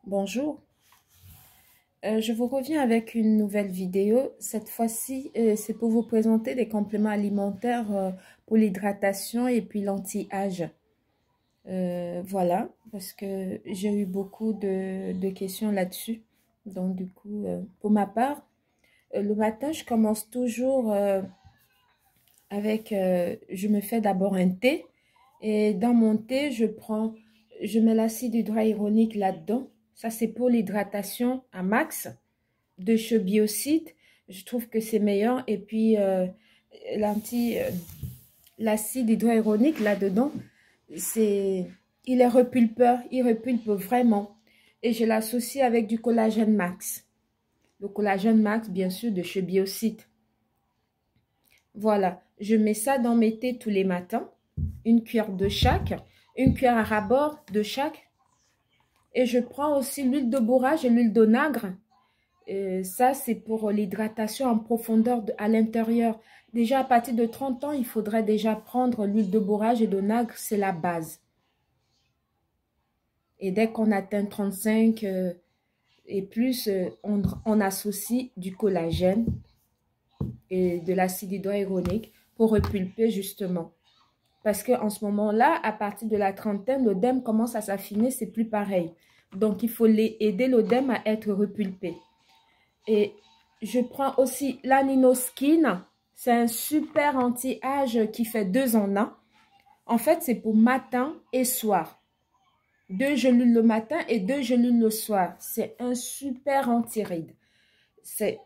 Bonjour, je vous reviens avec une nouvelle vidéo. Cette fois-ci, c'est pour vous présenter des compléments alimentaires pour l'hydratation et puis l'anti-âge. Voilà, parce que j'ai eu beaucoup de questions là-dessus. Donc du coup, pour ma part, le matin, je commence toujours je me fais d'abord un thé. Et dans mon thé, je mets l'acide hyaluronique là-dedans. Ça, c'est pour l'hydratation à max de chez Biocide. Je trouve que c'est meilleur. Et puis, l'anti, euh, l'acide hyaluronique là-dedans, c'est, il est repulpeur. Il repulpe vraiment. Et je l'associe avec du collagène max. Le collagène max, bien sûr, de chez Biocide. Voilà, je mets ça dans mes thés tous les matins. Une cuillère de chaque, une cuillère à ras-bord de chaque. Et je prends aussi l'huile de bourrage et l'huile d'onagre. Ça, c'est pour l'hydratation en profondeur à l'intérieur. Déjà, à partir de 30 ans, il faudrait déjà prendre l'huile de bourrage et d'onagre, c'est la base. Et dès qu'on atteint 35 et plus, on associe du collagène et de l'acide hyaluronique pour repulper justement. Parce qu'en ce moment-là, à partir de la trentaine, l'œdème commence à s'affiner, c'est plus pareil. Donc, il faut aider l'œdème à être repulpé. Et je prends aussi l'Aninoskin. C'est un super anti-âge qui fait 2 en 1. En fait, c'est pour matin et soir. 2 gélules le matin et 2 gélules le soir. C'est un super anti-ride. C'est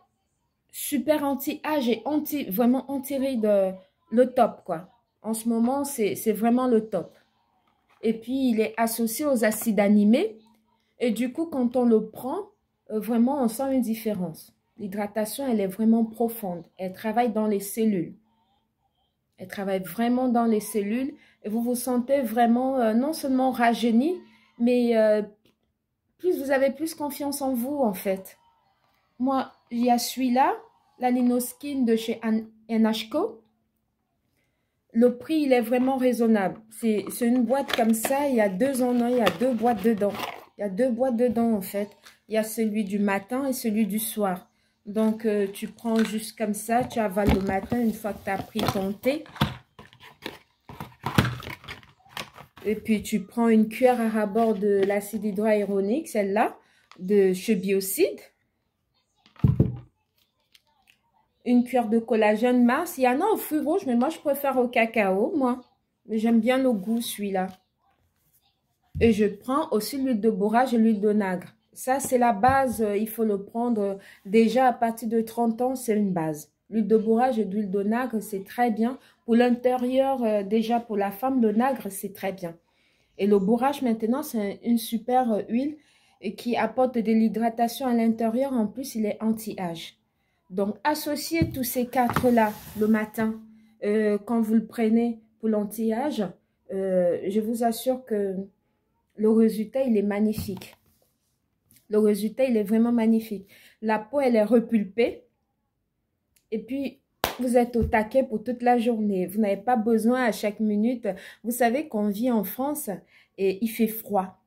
super anti-âge et vraiment anti-ride, le top, quoi. En ce moment, c'est vraiment le top. Et puis, il est associé aux acides aminés. Et du coup, quand on le prend, vraiment, on sent une différence. L'hydratation, elle est vraiment profonde. Elle travaille dans les cellules. Elle travaille vraiment dans les cellules. Et vous vous sentez vraiment non seulement rajeuni, mais plus vous avez plus confiance en vous, en fait. Moi, il y a celui-là, la Linoskin de chez NHCO. Le prix, il est vraiment raisonnable. C'est une boîte comme ça, il y a 2 en 1, il y a 2 boîtes dedans. Il y a 2 boîtes dedans, en fait. Il y a celui du matin et celui du soir. Donc, tu prends juste comme ça, tu avales le matin une fois que tu as pris ton thé. Et puis, tu prends une cuillère à ras-bord de l'acide hyaluronique, celle-là, de chez Biocide. Une cuillère de collagène Mars. Il y en a au fruits rouges, mais moi, je préfère au cacao, moi. Mais j'aime bien le goût, celui-là. Et je prends aussi l'huile de bourrage et l'huile d'onagre. Ça, c'est la base. Il faut le prendre déjà à partir de 30 ans, c'est une base. L'huile de bourrage et l'huile d'onagre, c'est très bien. Pour l'intérieur, déjà pour la femme, l'onagre, c'est très bien. Et le bourrage, maintenant, c'est une super huile qui apporte de l'hydratation à l'intérieur. En plus, il est anti-âge. Donc, associez tous ces 4-là le matin quand vous le prenez pour l'anti-âge. Je vous assure que le résultat, il est magnifique. Le résultat, il est vraiment magnifique. La peau, elle est repulpée. Et puis, vous êtes au taquet pour toute la journée. Vous n'avez pas besoin à chaque minute. Vous savez qu'on vit en France et il fait froid.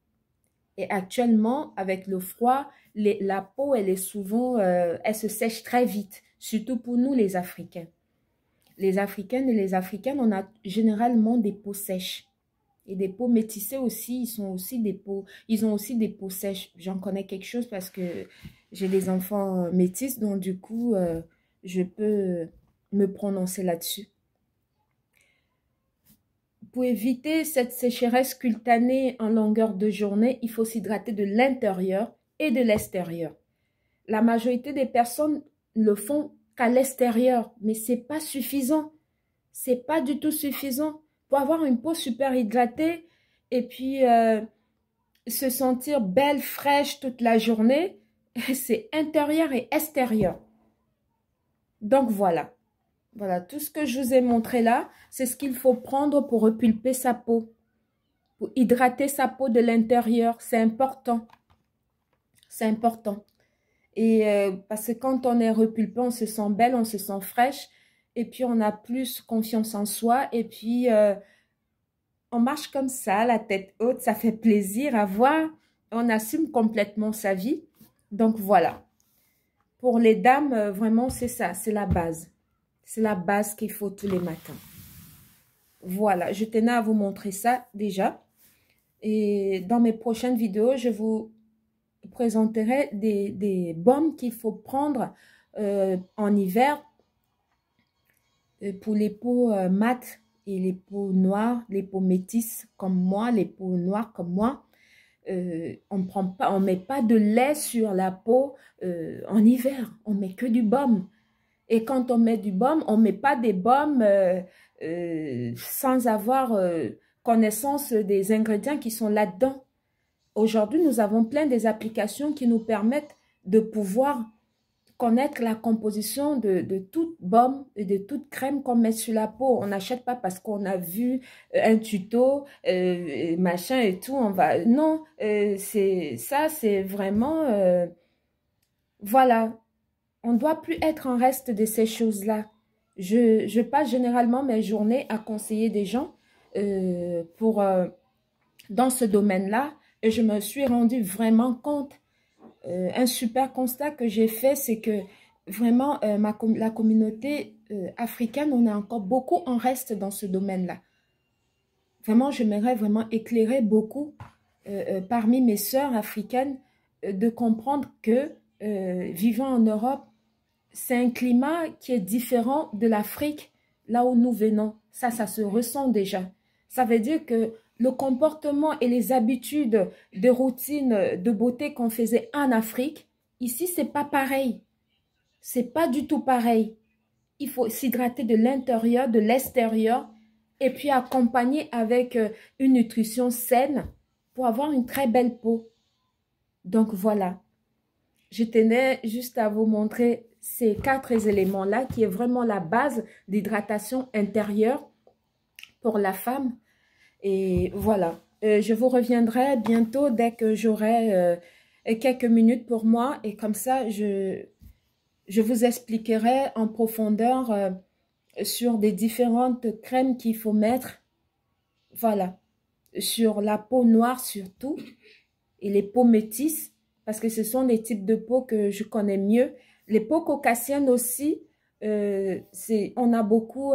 Et actuellement, avec le froid, la peau, elle est souvent, elle se sèche très vite. Surtout pour nous, les Africains. Les Africaines et les Africaines, on a généralement des peaux sèches. Et des peaux métissées aussi, ils ont aussi des peaux sèches. J'en connais quelque chose parce que j'ai des enfants métis, donc du coup, je peux me prononcer là-dessus. Pour éviter cette sécheresse cutanée en longueur de journée, il faut s'hydrater de l'intérieur et de l'extérieur. La majorité des personnes le font qu'à l'extérieur, mais c'est pas suffisant. C'est pas du tout suffisant. Pour avoir une peau super hydratée et puis se sentir belle, fraîche toute la journée, c'est intérieur et extérieur. Donc voilà. Voilà, tout ce que je vous ai montré là, c'est ce qu'il faut prendre pour repulper sa peau. Pour hydrater sa peau de l'intérieur, c'est important. C'est important. Et parce que quand on est repulpé, on se sent belle, on se sent fraîche. Et puis, on a plus confiance en soi. Et puis, on marche comme ça, la tête haute. Ça fait plaisir à voir. on assume complètement sa vie. Donc, voilà. Pour les dames, vraiment, c'est ça, c'est la base. C'est la base qu'il faut tous les matins. Voilà, je tenais à vous montrer ça déjà. Et dans mes prochaines vidéos, je vous présenterai des baumes qu'il faut prendre en hiver pour les peaux mates et les peaux noires, les peaux métisses comme moi, les peaux noires comme moi. On met pas de lait sur la peau en hiver, on met que du baume. Et quand on met du baume, on met pas des baumes sans avoir connaissance des ingrédients qui sont là-dedans. Aujourd'hui, nous avons plein des applications qui nous permettent de pouvoir connaître la composition de toute baume et de toute crème qu'on met sur la peau. On n'achète pas parce qu'on a vu un tuto, machin et tout. On va non, c'est vraiment voilà. On ne doit plus être en reste de ces choses-là. Je passe généralement mes journées à conseiller des gens dans ce domaine-là et je me suis rendu vraiment compte. Un super constat que j'ai fait, c'est que vraiment la communauté africaine, on est encore beaucoup en reste dans ce domaine-là. Vraiment, j'aimerais vraiment éclairer beaucoup parmi mes sœurs africaines de comprendre que vivant en Europe, c'est un climat qui est différent de l'Afrique, là où nous venons. Ça se ressent déjà. Ça veut dire que le comportement et les habitudes de routine, de beauté qu'on faisait en Afrique, ici, c'est pas pareil. C'est pas du tout pareil. Il faut s'hydrater de l'intérieur, de l'extérieur, et puis accompagner avec une nutrition saine pour avoir une très belle peau. Donc voilà. Je tenais juste à vous montrer ces 4 éléments-là qui est vraiment la base d'hydratation intérieure pour la femme. Et voilà, je vous reviendrai bientôt dès que j'aurai quelques minutes pour moi. Et comme ça, je vous expliquerai en profondeur sur des différentes crèmes qu'il faut mettre. Voilà, sur la peau noire surtout et les peaux métisses. Parce que ce sont des types de peau que je connais mieux. Les peaux caucasiennes aussi, on a beaucoup,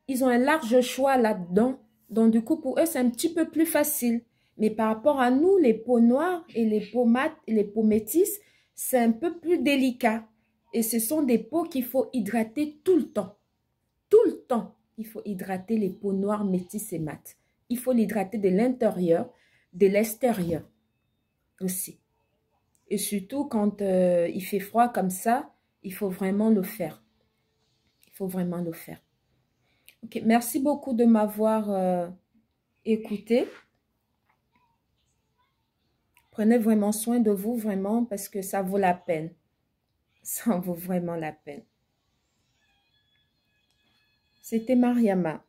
ils ont un large choix là-dedans. Donc, du coup, pour eux, c'est un petit peu plus facile. Mais par rapport à nous, les peaux noires et les peaux mates et les peaux métisses, c'est un peu plus délicat. Et ce sont des peaux qu'il faut hydrater tout le temps. Tout le temps, il faut hydrater les peaux noires, métisses et mates. Il faut l'hydrater de l'intérieur, de l'extérieur aussi. Et surtout, quand il fait froid comme ça, il faut vraiment le faire. Il faut vraiment le faire. Ok, merci beaucoup de m'avoir écouté. Prenez vraiment soin de vous, vraiment, parce que ça vaut la peine. Ça en vaut vraiment la peine. C'était Mariama.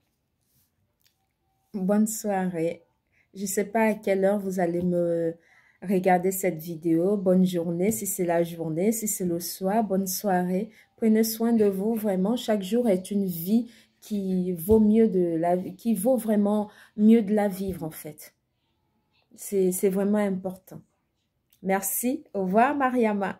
Bonne soirée. Je ne sais pas à quelle heure vous allez me regarder cette vidéo. Bonne journée, si c'est la journée, si c'est le soir, bonne soirée. Prenez soin de vous, vraiment. Chaque jour est une vie qui vaut vraiment mieux de la vivre, en fait. C'est vraiment important. Merci. Au revoir, Mariama.